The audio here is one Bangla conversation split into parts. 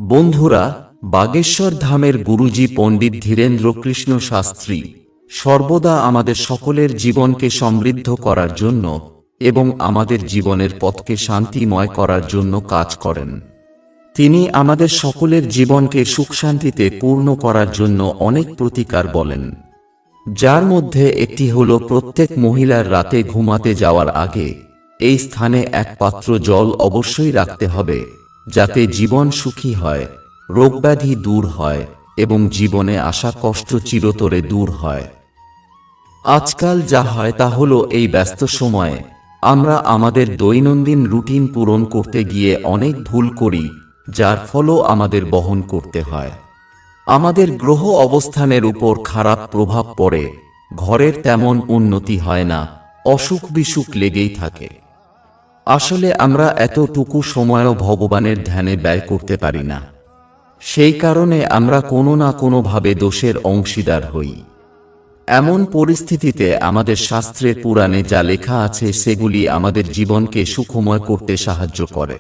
বন্ধুরা, বাগেশ্বর ধামের গুরুজি পণ্ডিত ধীরেন্দ্র কৃষ্ণ শাস্ত্রী সর্বদা আমাদের সকলের জীবনকে সমৃদ্ধ করার জন্য এবং আমাদের জীবনের পথকে শান্তিময় করার জন্য কাজ করেন। তিনি আমাদের সকলের জীবনকে সুখশান্তিতে পূর্ণ করার জন্য অনেক প্রতিকার বলেন, যার মধ্যে একটি হল প্রত্যেক মহিলার রাতে ঘুমাতে যাওয়ার আগে এই স্থানে এক পাত্র জল অবশ্যই রাখতে হবে, যাতে জীবন সুখী হয়, রোগব্যাধি দূর হয় এবং জীবনে আসা কষ্ট চিরতরে দূর হয়। আজকাল যা হয় তা হলো, এই ব্যস্ত সময়ে আমরা আমাদের দৈনন্দিন রুটিন পূরণ করতে গিয়ে অনেক ভুল করি, যার ফলও আমাদের বহন করতে হয়। আমাদের গ্রহ অবস্থানের উপর খারাপ প্রভাব পড়ে, ঘরের তেমন উন্নতি হয় না, অসুখ বিসুখ লেগেই থাকে। আসলে আমরা এতটুকু সময়ও ভগবানের ধ্যানে ব্যয় করতে পারি না। সেই কারণে আমরা কোনো না কোনোভাবে দোষের অংশীদার হই। এমন পরিস্থিতিতে আমাদের শাস্ত্রের পুরাণে যা লেখা আছে সেগুলি আমাদের জীবনকে সুখময় করতে সাহায্য করে।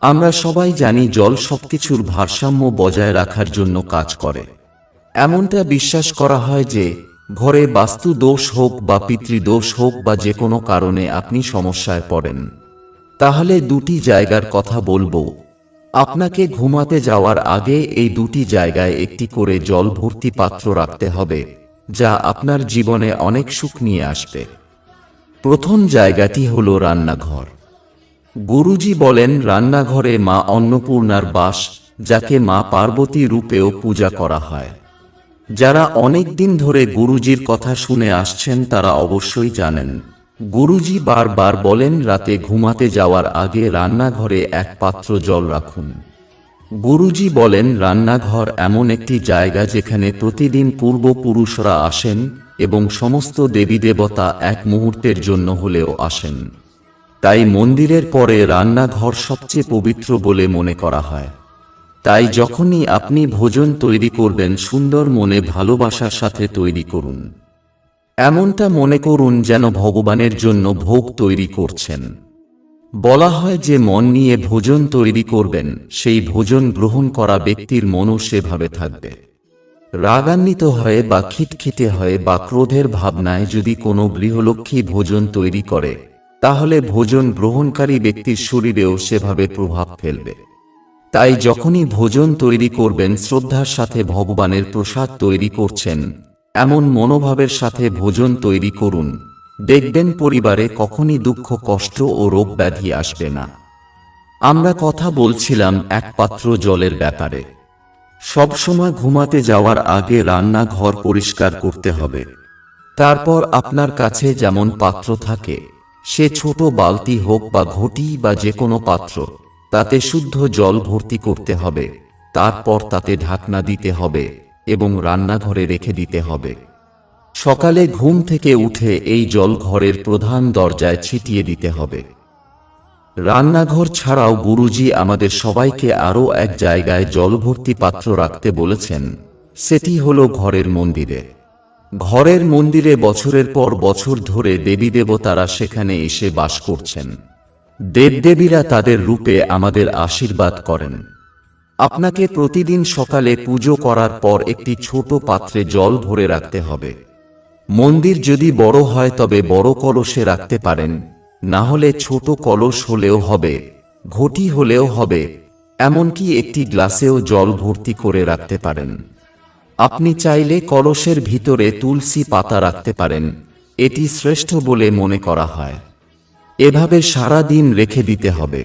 আমরা সবাই জানি, জল সবকিছুর ভারসাম্য বজায় রাখার জন্য কাজ করে। এমনটা বিশ্বাস করা হয় যে ঘরে বাস্তু দোষ হোক বা পিতৃদোষ হোক বা যে কোনো কারণে আপনি সমস্যায় পড়েন, তাহলে দুটি জায়গার কথা বলবো। আপনাকে ঘুমাতে যাওয়ার আগে এই দুটি জায়গায় একটি করে জল ভর্তি পাত্র রাখতে হবে, যা আপনার জীবনে অনেক সুখ নিয়ে আসবে। প্রথম জায়গাটি হল রান্নাঘর। গুরুজি বলেন, রান্নাঘরে মা অন্নপূর্ণার বাস, যাকে মা পার্বতী রূপেও পূজা করা হয়। যারা অনেক দিন ধরে গুরুজির কথা শুনে আসছেন তারা অবশ্যই জানেন, গুরুজি বারবার বলেন রাতে ঘুমাতে যাওয়ার আগে রান্নাঘরে এক পাত্র জল রাখুন। গুরুজি বলেন, রান্নাঘর এমন একটি জায়গা যেখানে প্রতিদিন পূর্বপুরুষরা আসেন এবং সমস্ত দেবীদেবতা এক মুহূর্তের জন্য হলেও আসেন। তাই মন্দিরের পরে রান্নাঘর সবচেয়ে পবিত্র বলে মনে করা হয়। তাই যখনই আপনি ভোজন তৈরি করবেন, সুন্দর মনে ভালোবাসার সাথে তৈরি করুন। এমনটা মনে করুন যেন ভগবানের জন্য ভোগ তৈরি করছেন। বলা হয় যে মন নিয়ে ভোজন তৈরি করবেন, সেই ভোজন গ্রহণ করা ব্যক্তির মনও সেভাবে থাকবে। রাগান্বিত হয়ে বা খিটখিটে হয়ে বা ক্রোধের ভাবনায় যদি কোনো গৃহলক্ষ্মী ভোজন তৈরি করে, তাহলে ভোজন গ্রহণকারী ব্যক্তির শরীরেও সেভাবে প্রভাব ফেলবে। তাই যখনই ভোজন তৈরি করবেন, শ্রদ্ধার সাথে ভগবানের প্রসাদ তৈরি করছেন এমন মনোভাবের সাথে ভোজন তৈরি করুন। দেখবেন পরিবারে কখনই দুঃখ, কষ্ট ও রোগ ব্যাধি আসবে না। আমরা কথা বলছিলাম এক পাত্র জলের ব্যাপারে। সবসময় ঘুমাতে যাওয়ার আগে রান্নাঘর পরিষ্কার করতে হবে। তারপর আপনার কাছে যেমন পাত্র থাকে, সে ছোট বালতি হোক বা ঘটি বা যে কোনো পাত্র, তাতে শুদ্ধ জল ভর্তি করতে হবে। তারপর তাতে ঢাকনা দিতে হবে এবং রান্নাঘরে রেখে দিতে হবে। সকালে ঘুম থেকে উঠে এই জল ঘরের প্রধান দরজায় ছিটিয়ে দিতে হবে। রান্নাঘর ছাড়াও গুরুজি আমাদের সবাইকে আরও এক জায়গায় জল ভর্তি পাত্র রাখতে বলেছেন, সেটি হল ঘরের মন্দিরে। ঘরের মন্দিরে বছরের পর বছর ধরে দেবীদেবতারা সেখানে এসে বাস করছেন। দেবদেবীরা তাদের রূপে আমাদের আশীর্বাদ করেন। আপনাকে প্রতিদিন সকালে পুজো করার পর একটি ছোট পাত্রে জল ভরে রাখতে হবে। মন্দির যদি বড় হয় তবে বড় কলসে রাখতে পারেন, না হলে ছোট কলস হলেও হবে, ঘটি হলেও হবে, এমনকি একটি গ্লাসেও জল ভর্তি করে রাখতে পারেন। আপনি চাইলে কলসের ভিতরে তুলসী পাতা রাখতে পারেন, এটি শ্রেষ্ঠ বলে মনে করা হয়। এভাবে সারা দিন রেখে দিতে হবে।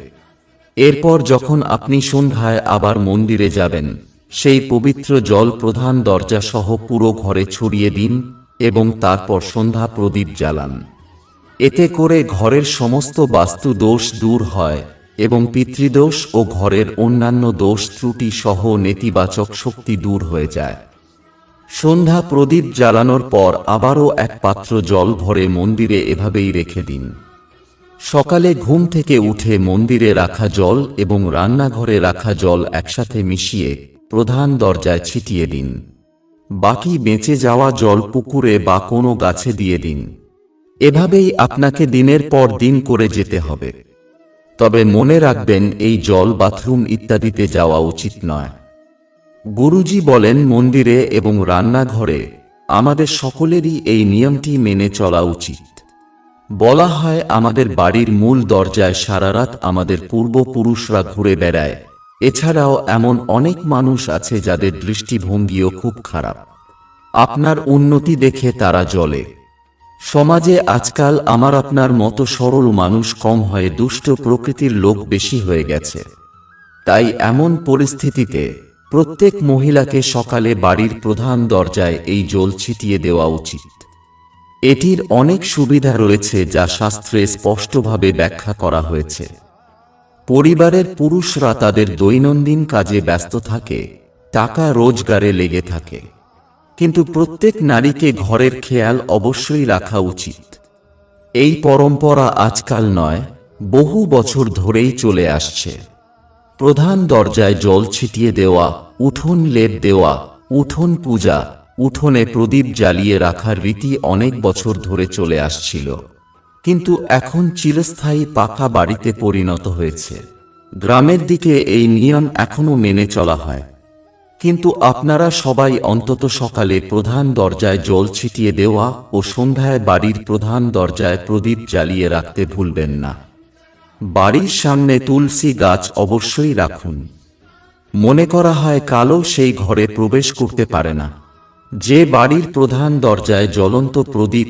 এরপর যখন আপনি সন্ধ্যায় আবার মন্দিরে যাবেন, সেই পবিত্র জল প্রধান দরজা সহ পুরো ঘরে ছড়িয়ে দিন এবং তারপর সন্ধ্যা প্রদীপ জ্বালান। এতে করে ঘরের সমস্ত বাস্তু দোষ দূর হয় এবং পিতৃদোষ ও ঘরের অন্যান্য দোষ ত্রুটি সহ নেতিবাচক শক্তি দূর হয়ে যায়। সন্ধ্যা প্রদীপ জ্বালানোর পর আবারও এক পাত্র জল ভরে মন্দিরে এভাবেই রেখে দিন। সকালে ঘুম থেকে উঠে মন্দিরে রাখা জল এবং রান্নাঘরে রাখা জল একসাথে মিশিয়ে প্রধান দরজায় ছিটিয়ে দিন। বাকি বেঁচে যাওয়া জল পুকুরে বা কোনো গাছে দিয়ে দিন। এভাবেই আপনাকে দিনের পর দিন করে যেতে হবে। তবে মনে রাখবেন এই জল বাথরুম ইত্যাদিতে যাওয়া উচিত নয়। গুরুজি বলেন মন্দিরে এবং রান্নাঘরে আমাদের সকলেরই এই নিয়মটি মেনে চলা উচিত। বলা হয় আমাদের বাড়ির মূল দরজায় সারারাত আমাদের পূর্বপুরুষরা ঘুরে বেড়ায়। এছাড়াও এমন অনেক মানুষ আছে যাদের দৃষ্টিভঙ্গিও খুব খারাপ। আপনার উন্নতি দেখে তারা জ্বলে। সমাজে আজকাল আমার আপনার মতো সরল মানুষ কম হয়ে দুষ্ট প্রকৃতির লোক বেশি হয়ে গেছে। তাই এমন পরিস্থিতিতে প্রত্যেক মহিলাকে সকালে বাড়ির প্রধান দরজায় এই জল ছিটিয়ে দেওয়া উচিত। এটির অনেক সুবিধা রয়েছে যা শাস্ত্রে স্পষ্টভাবে ব্যাখ্যা করা হয়েছে। পরিবারের পুরুষরা তাদের দৈনন্দিন কাজে ব্যস্ত থাকে, টাকা রোজগারে লেগে থাকে, কিন্তু প্রত্যেক নারীকে ঘরের খেয়াল অবশ্যই রাখা উচিত। এই পরম্পরা আজকাল নয়, বহু বছর ধরেই চলে আসছে। প্রধান দরজায় জল ছিটিয়ে দেওয়া, উঠোন লেপ দেওয়া, উঠোন পূজা, উঠোনে প্রদীপ জ্বালিয়ে রাখার রীতি অনেক বছর ধরে চলে আসছিল, কিন্তু এখন চিরস্থায়ী পাকা বাড়িতে পরিণত হয়েছে। গ্রামের দিকে এই নিয়ম এখনো মেনে চলা হয়, কিন্তু আপনারা সবাই অন্তত সকালে প্রধান দরজায় জল ছিটিয়ে দেওয়া ও সন্ধ্যায় বাড়ির প্রধান দরজায় প্রদীপ জ্বালিয়ে রাখতে ভুলবেন না। বাড়ির সামনে তুলসী গাছ অবশ্যই রাখুন। মনে করা হয় কালো সেই ঘরে প্রবেশ করতে পারে না। যে বাড়ির প্রধান দরজায় জ্বলন্ত প্রদীপ,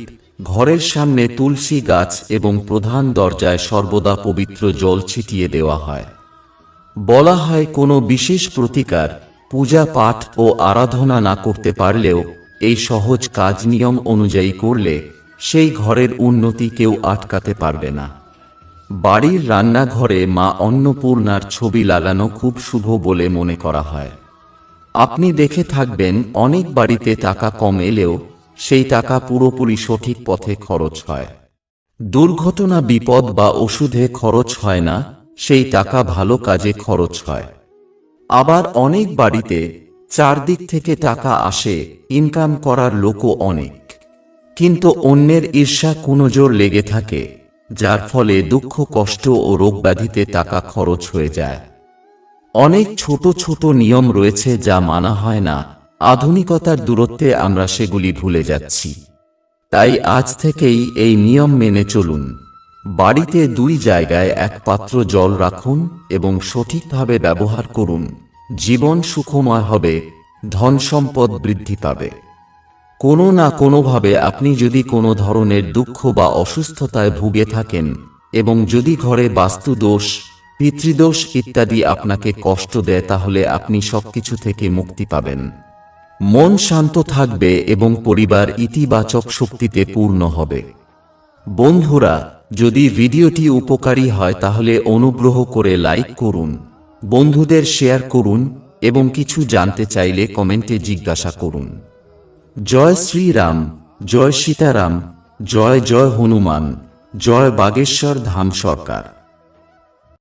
ঘরের সামনে তুলসী গাছ এবং প্রধান দরজায় সর্বদা পবিত্র জল ছিটিয়ে দেওয়া হয়। বলা হয় কোনো বিশেষ প্রতিকার, পূজা পাঠ ও আরাধনা না করতে পারলেও এই সহজ কাজ নিয়ম অনুযায়ী করলে সেই ঘরের উন্নতি কেউ আটকাতে পারবে না। বাড়ির রান্নাঘরে মা অন্নপূর্ণার ছবি লাগানো খুব শুভ বলে মনে করা হয়। আপনি দেখে থাকবেন অনেক বাড়িতে টাকা কম এলেও সেই টাকা পুরোপুরি সঠিক পথে খরচ হয়। দুর্ঘটনা, বিপদ বা ওষুধে খরচ হয় না, সেই টাকা ভালো কাজে খরচ হয়। আবার অনেক বাড়িতে চারদিক থেকে টাকা আসে, ইনকাম করার লোকও অনেক, কিন্তু অন্যের ঈর্ষা কুনজর লেগে থাকে, যার ফলে দুঃখ, কষ্ট ও রোগব্যাধিতে টাকা খরচ হয়ে যায়। অনেক ছোট ছোট নিয়ম রয়েছে যা মানা হয় না। আধুনিকতার দূরত্বে আমরা সেগুলি ভুলে যাচ্ছি। তাই আজ থেকেই এই নিয়ম মেনে চলুন। বাড়িতে দুই জায়গায় এক পাত্র জল রাখুন এবং সঠিকভাবে ব্যবহার করুন। জীবন সুখময় হবে, ধন সম্পদ বৃদ্ধি পাবে। কোনো না কোনোভাবে আপনি যদি কোনো ধরনের দুঃখ বা অসুস্থতায় ভুগে থাকেন এবং যদি ঘরে বাস্তু দোষ, পিতৃদোষ ইত্যাদি আপনাকে কষ্ট দেয়, তাহলে আপনি সবকিছু থেকে মুক্তি পাবেন। মন শান্ত থাকবে এবং পরিবার ইতিবাচক শক্তিতে পূর্ণ হবে। বন্ধুরা, যদি ভিডিওটি উপকারী হয় তাহলে অনুগ্রহ করে লাইক করুন, বন্ধুদের শেয়ার করুন এবং কিছু জানতে চাইলে কমেন্টে জিজ্ঞাসা করুন। জয় শ্রীরাম, জয় সীতারাম, জয় জয় হনুমান, জয় বাগেশ্বর ধাম সরকার।